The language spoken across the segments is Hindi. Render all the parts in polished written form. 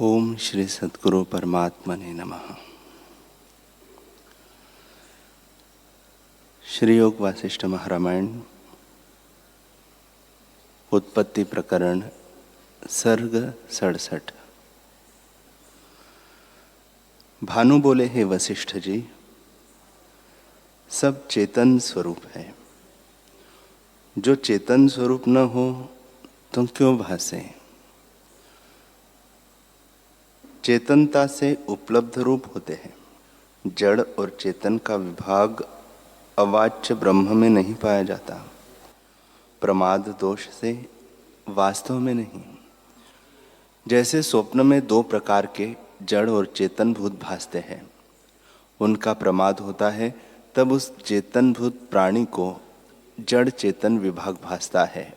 ओम श्री सद्गुरु परमात्मने नमः। श्री योग वासिष्ठ महारामायण उत्पत्ति प्रकरण सर्ग 67। भानु बोले, हे वशिष्ठ जी, सब चेतन स्वरूप है। जो चेतन स्वरूप न हो तो क्यों भासे? चेतनता से उपलब्ध रूप होते हैं। जड़ और चेतन का विभाग अवाच्य ब्रह्म में नहीं पाया जाता, प्रमाद दोष से वास्तव में नहीं। जैसे स्वप्न में दो प्रकार के जड़ और चेतन भूत भासते हैं, उनका प्रमाद होता है तब उस चेतन भूत प्राणी को जड़ चेतन विभाग भासता है,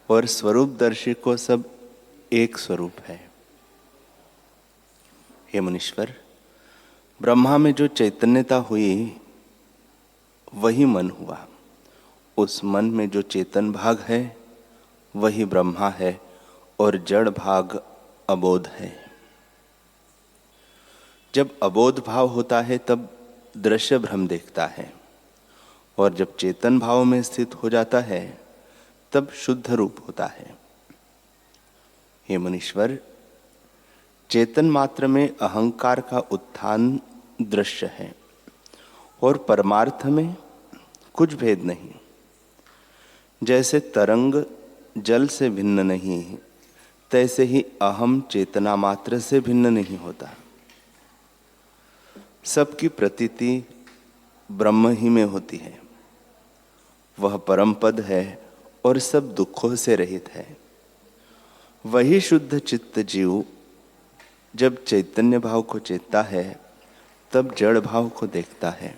और स्वरूपदर्शी को सब एक स्वरूप है। हे मुनीश्वर, ब्रह्मा में जो चैतन्यता हुई वही मन हुआ। उस मन में जो चेतन भाग है वही ब्रह्मा है, और जड़ भाग अबोध है। जब अबोध भाव होता है तब दृश्य भ्रम देखता है, और जब चेतन भाव में स्थित हो जाता है तब शुद्ध रूप होता है। हे मुनीश्वर, चेतन मात्र में अहंकार का उत्थान दृश्य है, और परमार्थ में कुछ भेद नहीं। जैसे तरंग जल से भिन्न नहीं, तैसे ही अहम चेतना मात्र से भिन्न नहीं होता। सबकी प्रतीति ब्रह्म ही में होती है। वह परम पद है और सब दुखों से रहित है। वही शुद्ध चित्त जीव जब चैतन्य भाव को चेतता है तब जड़ भाव को देखता है।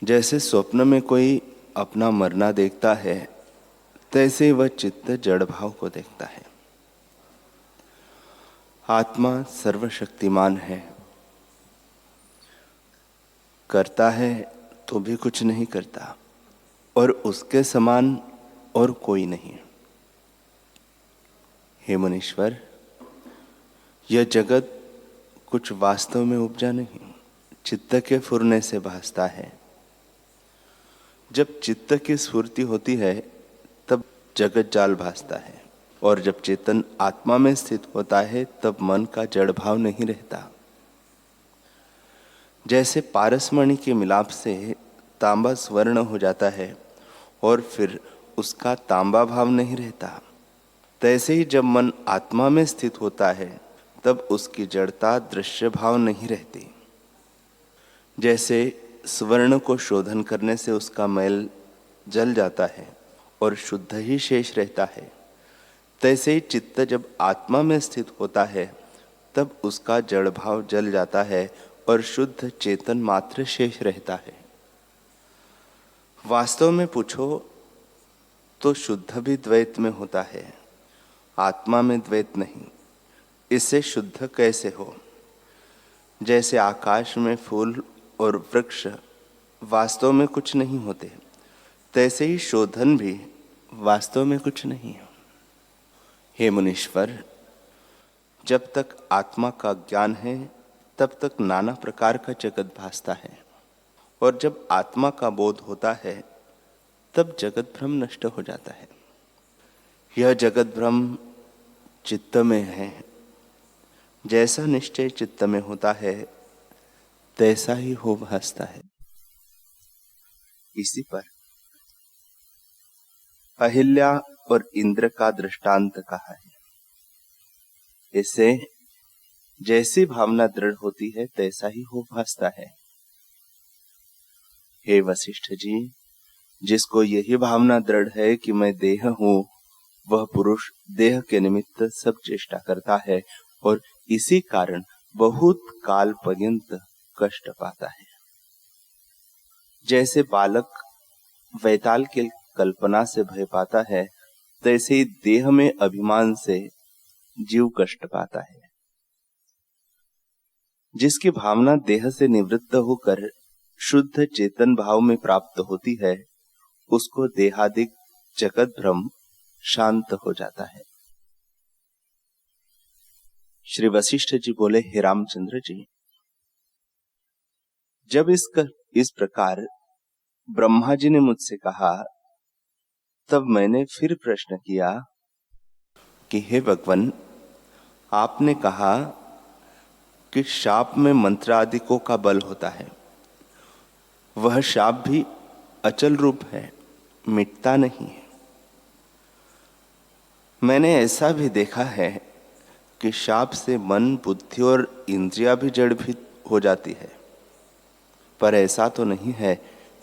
जैसे स्वप्न में कोई अपना मरना देखता है, तैसे वह चित्त जड़ भाव को देखता है। आत्मा सर्वशक्तिमान है, करता है तो भी कुछ नहीं करता, और उसके समान और कोई नहीं। हे मुनीश्वर, यह जगत कुछ वास्तव में उपजा नहीं, चित्त के फुरने से भासता है। जब चित्त की स्फूर्ति होती है तब जगत जाल भासता है, और जब चेतन आत्मा में स्थित होता है तब मन का जड़ भाव नहीं रहता। जैसे पारसमणि के मिलाप से तांबा स्वर्ण हो जाता है और फिर उसका तांबा भाव नहीं रहता, तैसे ही जब मन आत्मा में स्थित होता है तब उसकी जड़ता दृश्य भाव नहीं रहती। जैसे स्वर्ण को शोधन करने से उसका मैल जल जाता है और शुद्ध ही शेष रहता है, तैसे ही चित्त जब आत्मा में स्थित होता है तब उसका जड़ भाव जल जाता है और शुद्ध चेतन मात्र शेष रहता है। वास्तव में पूछो तो शुद्ध भी द्वैत में होता है, आत्मा में द्वैत नहीं। इससे शुद्ध कैसे हो? जैसे आकाश में फूल और वृक्ष वास्तव में कुछ नहीं होते, तैसे ही शोधन भी वास्तव में कुछ नहीं है। हे मुनीश्वर, जब तक आत्मा का ज्ञान है तब तक नाना प्रकार का जगत भासता है, और जब आत्मा का बोध होता है तब जगत भ्रम नष्ट हो जाता है। यह जगत भ्रम चित्त में है। जैसा निश्चय चित्त में होता है तैसा ही हो भासता है। इसी पर अहिल्या और इंद्र का दृष्टांत कहा है। इससे जैसी भावना दृढ़ होती है तैसा ही हो भासता है। हे वशिष्ठ जी, जिसको यही भावना दृढ़ है कि मैं देह हूं, वह पुरुष देह के निमित्त सब चेष्टा करता है, और इसी कारण बहुत काल पर्यंत कष्ट पाता है। जैसे बालक वैताल की कल्पना से भय पाता है, तैसे ही देह में अभिमान से जीव कष्ट पाता है। जिसकी भावना देह से निवृत्त होकर शुद्ध चेतन भाव में प्राप्त होती है, उसको देहादिक जगत भ्रम शांत हो जाता है। श्री वशिष्ठ जी बोले, हे रामचंद्र जी, जब इस प्रकार ब्रह्मा जी ने मुझसे कहा, तब मैंने फिर प्रश्न किया कि हे भगवान, आपने कहा कि शाप में मंत्र आदिकों का बल होता है। वह शाप भी अचल रूप है, मिटता नहीं है। मैंने ऐसा भी देखा है कि शाप से मन, बुद्धि और इंद्रियां भी जड़ भी हो जाती है, पर ऐसा तो नहीं है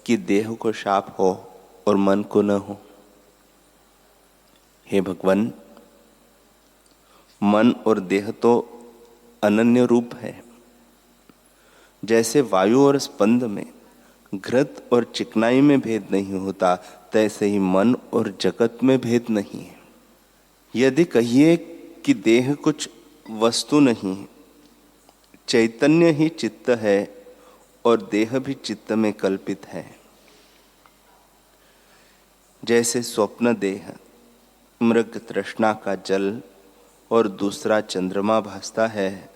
कि देह को शाप हो और मन को न हो। हे भगवान, मन और देह तो अनन्य रूप है। जैसे वायु और स्पंद में, घृत और चिकनाई में भेद नहीं होता, तैसे ही मन और जगत में भेद नहीं है। यदि कहिए कि देह कुछ वस्तु नहीं, चैतन्य ही चित्त है और देह भी चित्त में कल्पित है। जैसे स्वप्न देह मृग तृष्णा का जल और दूसरा चंद्रमा भासता है,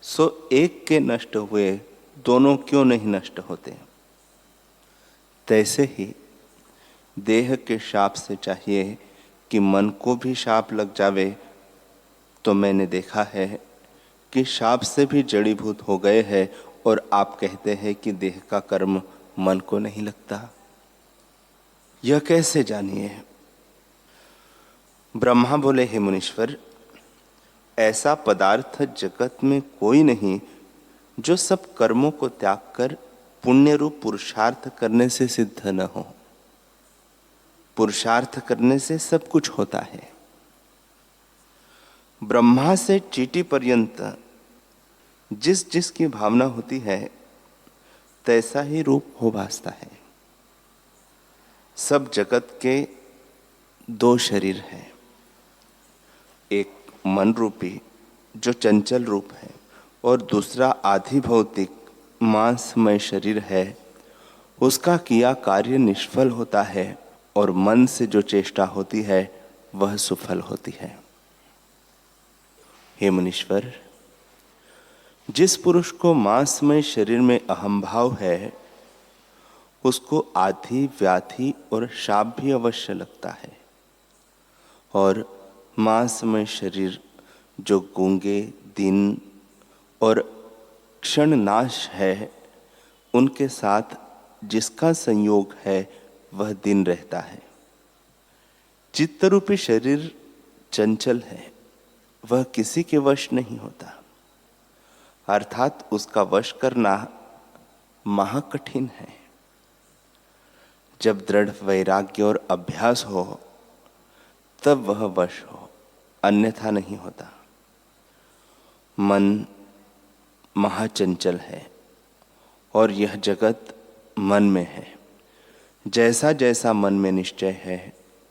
सो एक के नष्ट हुए दोनों क्यों नहीं नष्ट होते। तैसे ही देह के शाप से चाहिए कि मन को भी शाप लग जावे, तो मैंने देखा है कि शाप से भी जड़ीभूत हो गए हैं, और आप कहते हैं कि देह का कर्म मन को नहीं लगता। यह कैसे जानिए। ब्रह्मा बोले, हे मुनीश्वर, ऐसा पदार्थ जगत में कोई नहीं जो सब कर्मों को त्याग कर पुण्य रूप पुरुषार्थ करने से सिद्ध न हो। पुरुषार्थ करने से सब कुछ होता है। ब्रह्मा से चींटी पर्यंत जिस जिस की भावना होती है, तैसा ही रूप हो भासता है। सब जगत के दो शरीर हैं, एक मन रूपी जो चंचल रूप है, और दूसरा आधि भौतिक मांसमय शरीर है। उसका किया कार्य निष्फल होता है, और मन से जो चेष्टा होती है वह सुफल होती है। हे मुनीश्वर, जिस पुरुष को मांसमय शरीर में अहंभाव है, उसको आधि, व्याधि और शाप भी अवश्य लगता है। और मांसमय शरीर जो गूंगे, दिन और क्षण नाश है, उनके साथ जिसका संयोग है वह दिन रहता है। चित्तरूपी शरीर चंचल है, वह किसी के वश नहीं होता, अर्थात उसका वश करना महाकठिन है। जब दृढ़ वैराग्य और अभ्यास हो तब वह वश हो, अन्यथा नहीं होता। मन महाचंचल है और यह जगत मन में है। जैसा जैसा मन में निश्चय है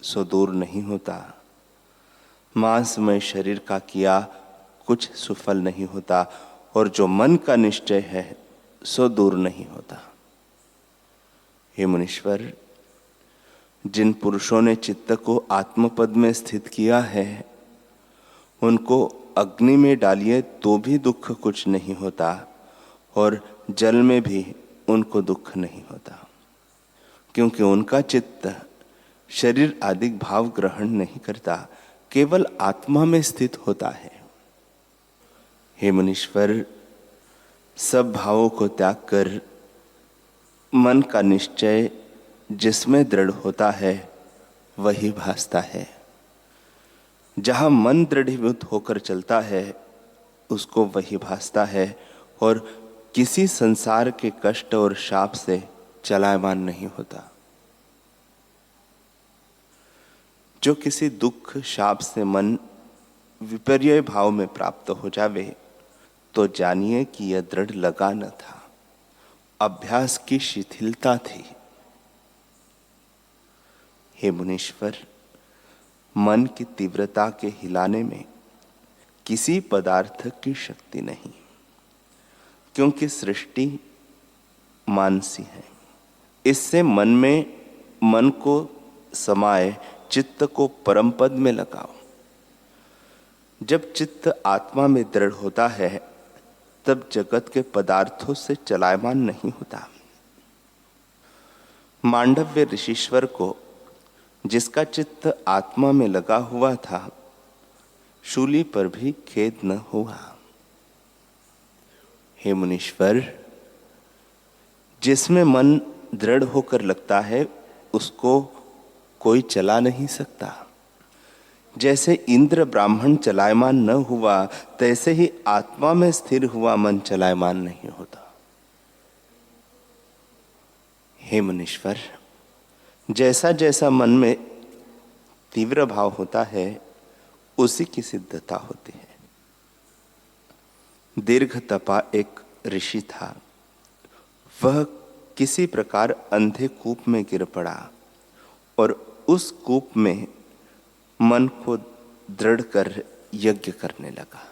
सो दूर नहीं होता। मांसमय शरीर का किया कुछ सुफल नहीं होता, और जो मन का निश्चय है सो दूर नहीं होता। हे मुनीश्वर, जिन पुरुषों ने चित्त को आत्मपद में स्थित किया है, उनको अग्नि में डालिए तो भी दुख कुछ नहीं होता, और जल में भी उनको दुख नहीं होता, क्योंकि उनका चित्त शरीर आदि भाव ग्रहण नहीं करता, केवल आत्मा में स्थित होता है। हे मुनीश्वर, सब भावों को त्याग कर मन का निश्चय जिसमें दृढ़ होता है वही भासता है। जहां मन दृढ़ीभूत होकर चलता है उसको वही भासता है, और किसी संसार के कष्ट और शाप से चलायमान नहीं होता। जो किसी दुख शाप से मन विपर्य भाव में प्राप्त हो जावे, तो जानिए कि यह दृढ़ लगा न था, अभ्यास की शिथिलता थी। हे मुनीश्वर, मन की तीव्रता के हिलाने में किसी पदार्थ की शक्ति नहीं, क्योंकि सृष्टि मानसी है। इससे मन को समाये चित्त को परम पद में लगाओ। जब चित्त आत्मा में दृढ़ होता है तब जगत के पदार्थों से चलायमान नहीं होता। मांडव्य ऋषिश्वर को, जिसका चित्त आत्मा में लगा हुआ था, शूली पर भी खेद न हुआ। हे मुनीश्वर, जिसमें मन दृढ़ होकर लगता है उसको कोई चला नहीं सकता। जैसे इंद्र ब्राह्मण चलायमान न हुआ, तैसे ही आत्मा में स्थिर हुआ मन चलायमान नहीं होता। हे मुनीश्वर, जैसा जैसा मन में तीव्र भाव होता है उसी की सिद्धता होती है। दीर्घ तपा एक ऋषि था। वह किसी प्रकार अंधे कूप में गिर पड़ा और उस कूप में मन को दृढ़ कर यज्ञ करने लगा।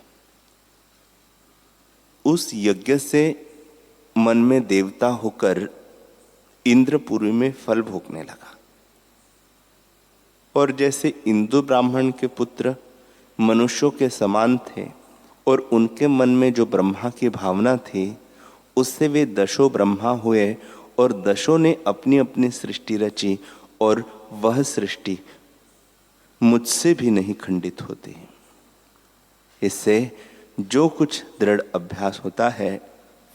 उस यज्ञ से मन में देवता होकर इंद्रपुरी में फल भोगने लगा। और जैसे इंदु ब्राह्मण के पुत्र मनुष्यों के समान थे और उनके मन में जो ब्रह्मा की भावना थी, उससे वे दशों ब्रह्मा हुए और दशों ने अपनी अपनी सृष्टि रची और वह सृष्टि मुझसे भी नहीं खंडित होती। इससे जो कुछ दृढ़ अभ्यास होता है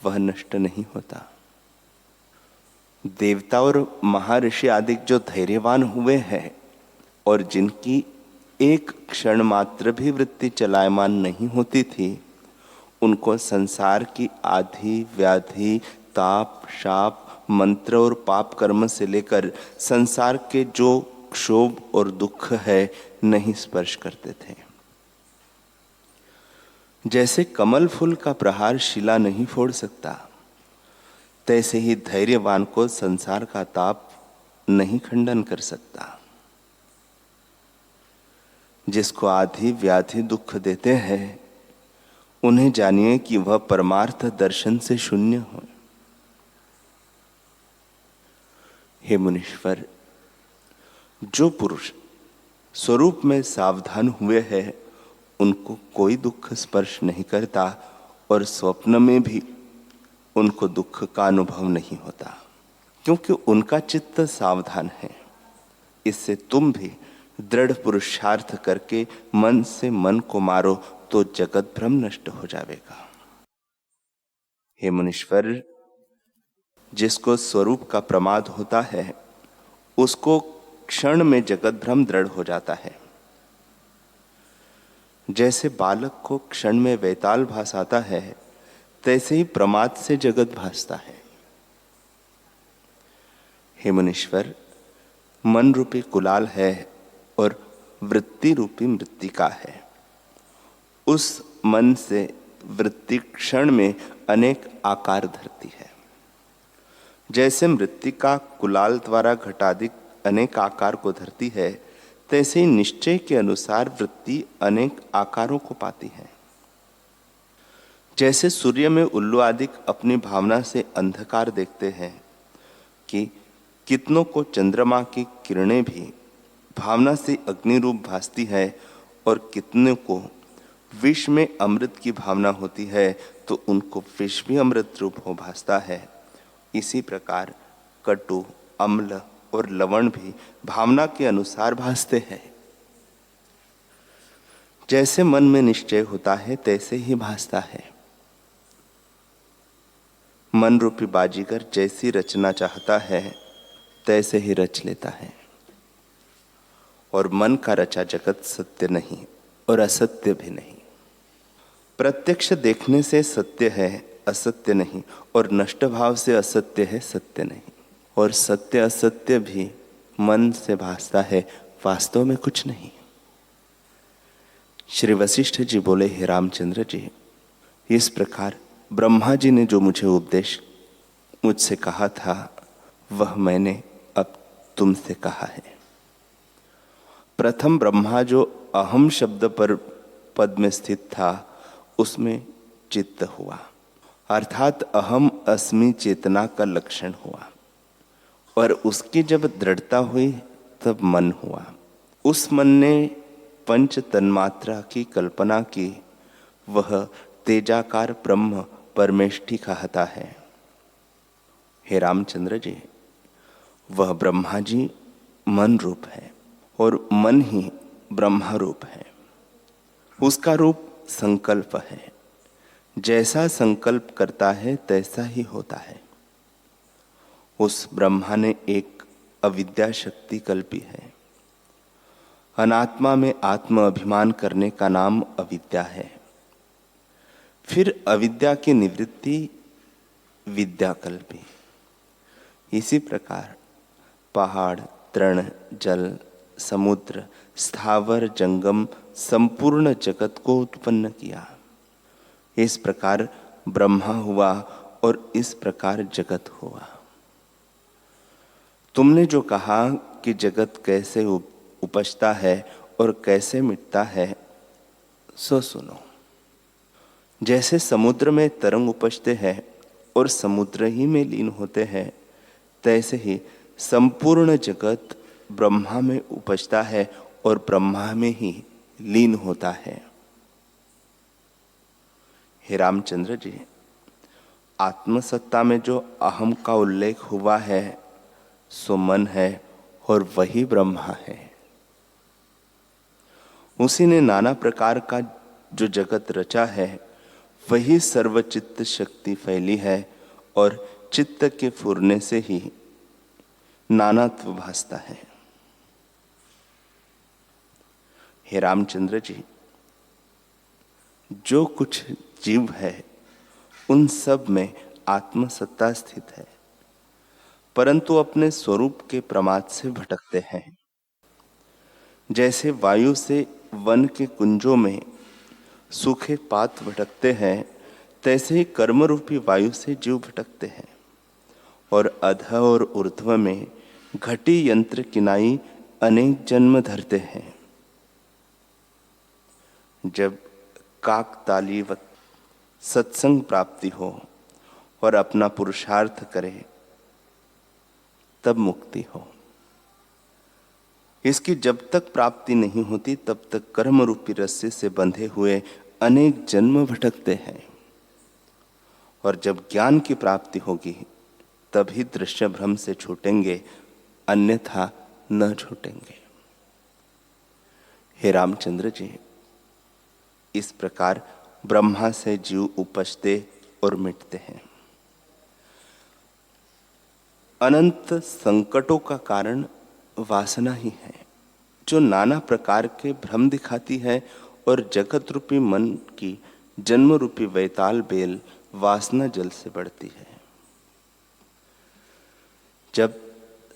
वह नष्ट नहीं होता। देवता और महर्षि आदि जो धैर्यवान हुए हैं और जिनकी एक क्षण मात्र भी वृत्ति चलायमान नहीं होती थी, उनको संसार की आधि व्याधि ताप शाप मंत्र और पाप कर्म से लेकर संसार के जो क्षोभ और दुख है नहीं स्पर्श करते थे। जैसे कमल फूल का प्रहार शिला नहीं फोड़ सकता, तैसे ही धैर्यवान को संसार का ताप नहीं खंडन कर सकता। जिसको आधि व्याधि दुख देते हैं, उन्हें जानिए कि वह परमार्थ दर्शन से शून्य हो। हे मुनीश्वर, जो पुरुष स्वरूप में सावधान हुए हैं उनको कोई दुख स्पर्श नहीं करता और स्वप्न में भी उनको दुख का अनुभव नहीं होता, क्योंकि उनका चित्त सावधान है। इससे तुम भी दृढ़ पुरुषार्थ करके मन से मन को मारो तो जगत भ्रम नष्ट हो जाएगा। हे मुनीश्वर, जिसको स्वरूप का प्रमाद होता है उसको क्षण में जगत भ्रम दृढ़ हो जाता है। जैसे बालक को क्षण में वैताल भास आता है, तैसे ही प्रमाद से जगत भासता है। हे मुनीश्वर, मन रूपी कुलाल है और वृत्ति रूपी मृत्तिका है। उस मन से वृत्ति क्षण में अनेक आकार धरती है। जैसे मृत्तिका कुलाल द्वारा घटाधिक अनेक आकार को धरती है, तैसे ही निश्चय के अनुसार वृत्ति अनेक आकारों को पाती है। जैसे सूर्य में उल्लू आदि अपनी भावना से अंधकार देखते हैं कि कितनों को चंद्रमा की किरणें भी भावना से अग्नि रूप भासती है और कितने को विष में अमृत की भावना होती है तो उनको विष भी अमृत रूप हो भासता है। इसी प्रकार कटु, अम्ल और लवण भी भावना के अनुसार भासते हैं। जैसे मन में निश्चय होता है तैसे ही भासता है। मन रूपी बाजीगर जैसी रचना चाहता है तैसे ही रच लेता है। और मन का रचा जगत सत्य नहीं और असत्य भी नहीं। प्रत्यक्ष देखने से सत्य है, असत्य नहीं, और नष्ट भाव से असत्य है, सत्य नहीं। और सत्य असत्य भी मन से भासता है, वास्तव में कुछ नहीं। श्री वशिष्ठ जी बोले, हे रामचंद्र जी, इस प्रकार ब्रह्मा जी ने जो मुझे उपदेश मुझसे कहा था वह मैंने अब तुमसे कहा है। प्रथम ब्रह्मा जो अहम शब्द पर पद में स्थित था उसमें चित्त हुआ, अर्थात अहम अस्मि चेतना का लक्षण हुआ। और उसकी जब दृढ़ता हुई तब मन हुआ। उस मन ने पंच तन्मात्रा की कल्पना की, वह तेजाकार ब्रह्म परमेष्ठी कहता है। हे रामचंद्र जी, वह ब्रह्मा जी मन रूप है और मन ही ब्रह्मा रूप है। उसका रूप संकल्प है। जैसा संकल्प करता है तैसा ही होता है। उस ब्रह्मा ने एक अविद्या शक्ति कल्पी है। अनात्मा में आत्म अभिमान करने का नाम अविद्या है। फिर अविद्या की निवृत्ति विद्या कल्पी। इसी प्रकार पहाड़, तृण, जल, समुद्र, स्थावर, जंगम संपूर्ण जगत को उत्पन्न किया। इस प्रकार ब्रह्मा हुआ और इस प्रकार जगत हुआ। तुमने जो कहा कि जगत कैसे उपजता है और कैसे मिटता है, सो सुनो। जैसे समुद्र में तरंग उपजते हैं और समुद्र ही में लीन होते हैं, तैसे ही संपूर्ण जगत ब्रह्मा में उपजता है और ब्रह्मा में ही लीन होता है। हे रामचंद्र जी, आत्मसत्ता में जो अहम का उल्लेख हुआ है सो मन है और वही ब्रह्मा है। उसी ने नाना प्रकार का जो जगत रचा है वही सर्वचित्त शक्ति फैली है और चित्त के फुरने से ही नानात्व भासता है। हे रामचंद्र जी, जो कुछ जीव है उन सब में आत्मसत्ता स्थित है, परंतु अपने स्वरूप के प्रमाद से भटकते हैं। जैसे वायु से वन के कुंजों में सूखे पात भटकते हैं, तैसे ही कर्म रूपी वायु से जीव भटकते हैं और अध और ऊर्ध्व में घटी यंत्र किनाई अनेक जन्म धरते हैं। जब काकतालीवत सत्संग प्राप्ति हो और अपना पुरुषार्थ करे तब मुक्ति हो। इसकी जब तक प्राप्ति नहीं होती तब तक कर्म रूपी रस्से से बंधे हुए अनेक जन्म भटकते हैं और जब ज्ञान की प्राप्ति होगी तभी दृश्य भ्रम से छूटेंगे, अन्यथा न छूटेंगे। हे रामचंद्र जी, इस प्रकार ब्रह्मा से जीव उपजते और मिटते हैं। अनंत संकटों का कारण वासना ही है, जो नाना प्रकार के भ्रम दिखाती है और जगत रूपी मन की जन्म रूपी वैताल बेल वासना जल से बढ़ती है। जब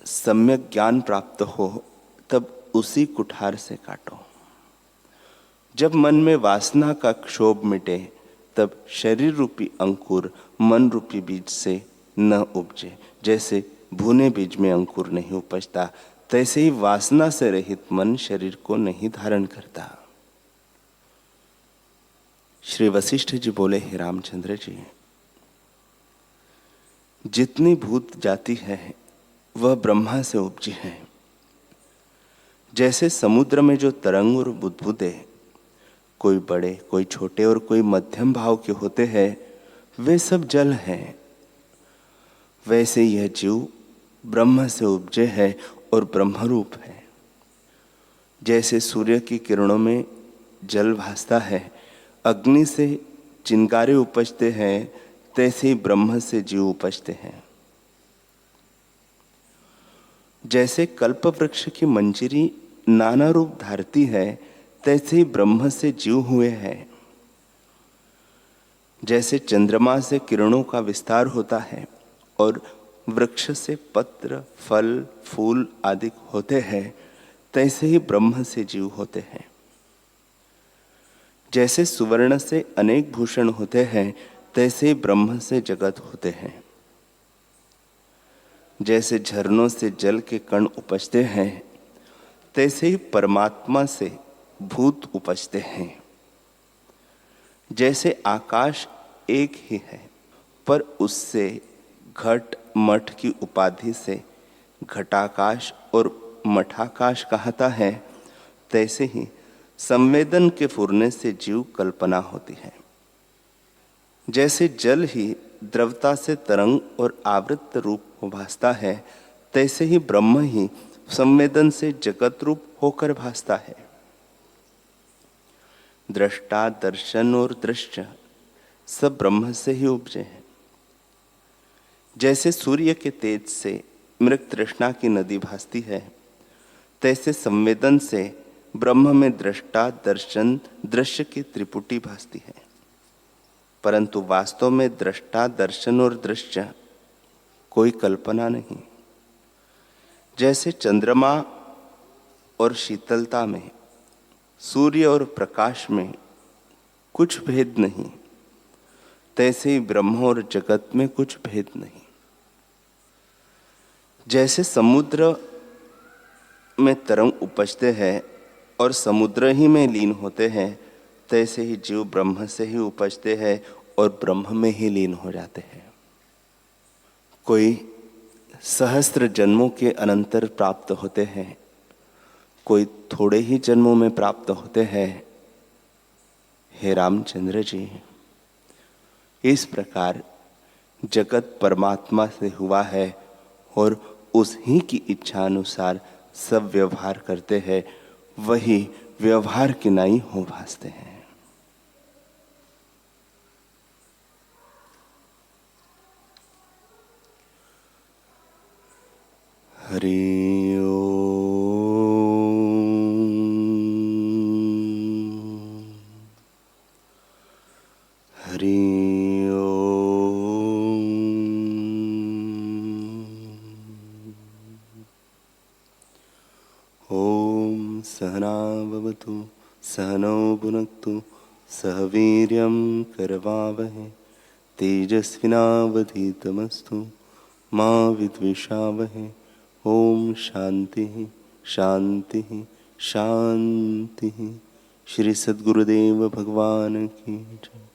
सम्यक ज्ञान प्राप्त हो तब उसी कुठार से काटो। जब मन में वासना का क्षोभ मिटे तब शरीर रूपी अंकुर मन रूपी बीज से न उपजे। जैसे भुने बीज में अंकुर नहीं उपजता, तैसे ही वासना से रहित मन शरीर को नहीं धारण करता। श्री वशिष्ठ जी बोले, हे रामचंद्र जी, जितनी भूत जाति है वह ब्रह्मा से उपजी है। जैसे समुद्र में जो तरंग और बुदबुदे कोई बड़े, कोई छोटे और कोई मध्यम भाव के होते हैं, वे सब जल हैं, वैसे यह जीव ब्रह्म से उपजे है और ब्रह्मरूप है। जैसे सूर्य की किरणों में जल भासता है, अग्नि से चिंगारे उपजते हैं, तैसे ही ब्रह्म से जीव उपजते हैं। जैसे कल्प वृक्ष की मंजरी नाना रूप धारती है, तैसे ही ब्रह्म से जीव हुए हैं। जैसे चंद्रमा से किरणों का विस्तार होता है और वृक्ष से पत्र, फल, फूल आदि होते हैं, तैसे ही ब्रह्म से जीव होते हैं। जैसे सुवर्ण से अनेक भूषण होते हैं, तैसे ही ब्रह्म से जगत होते हैं। जैसे झरनों से जल के कण उपजते हैं, तैसे ही परमात्मा से भूत उपजते हैं। जैसे आकाश एक ही है, पर उससे घट मठ की उपाधि से घटाकाश और मठाकाश कहता है, तैसे ही संवेदन के फुरने से जीव कल्पना होती है। जैसे जल ही द्रवता से तरंग और आवृत रूप हो भासता है, तैसे ही ब्रह्म ही संवेदन से जगत रूप होकर भासता है। दृष्टा, दर्शन और दृश्य सब ब्रह्म से ही उपजे हैं। जैसे सूर्य के तेज से मृग तृष्णा की नदी भासती है, तैसे संवेदन से ब्रह्म में दृष्टा, दर्शन, दृश्य की त्रिपुटी भासती है। परंतु वास्तव में दृष्टा, दर्शन और दृश्य कोई कल्पना नहीं। जैसे चंद्रमा और शीतलता में, सूर्य और प्रकाश में कुछ भेद नहीं, तैसे ही ब्रह्म और जगत में कुछ भेद नहीं। जैसे समुद्र में तरंग उपजते हैं और समुद्र ही में लीन होते हैं, तैसे ही जीव ब्रह्म से ही उपजते हैं और ब्रह्म में ही लीन हो जाते हैं। कोई सहस्त्र जन्मों के अनंतर प्राप्त होते हैं, कोई थोड़े ही जन्मों में प्राप्त होते हैं। हे रामचंद्र जी, इस प्रकार जगत परमात्मा से हुआ है और उस ही की इच्छा अनुसार सब व्यवहार करते हैं, वही व्यवहार के नाई हो भासते हैं। हरि ओम। हरि ओम। ओम सहना भवतु, सहनौ भुनक्तु, सह वीर्यं करवावहै, तेजस्विनावधीतमस्तु मा विद्विषावहै। ओम शांति शांति शांति। श्री सद्गुरुदेव भगवान की जय।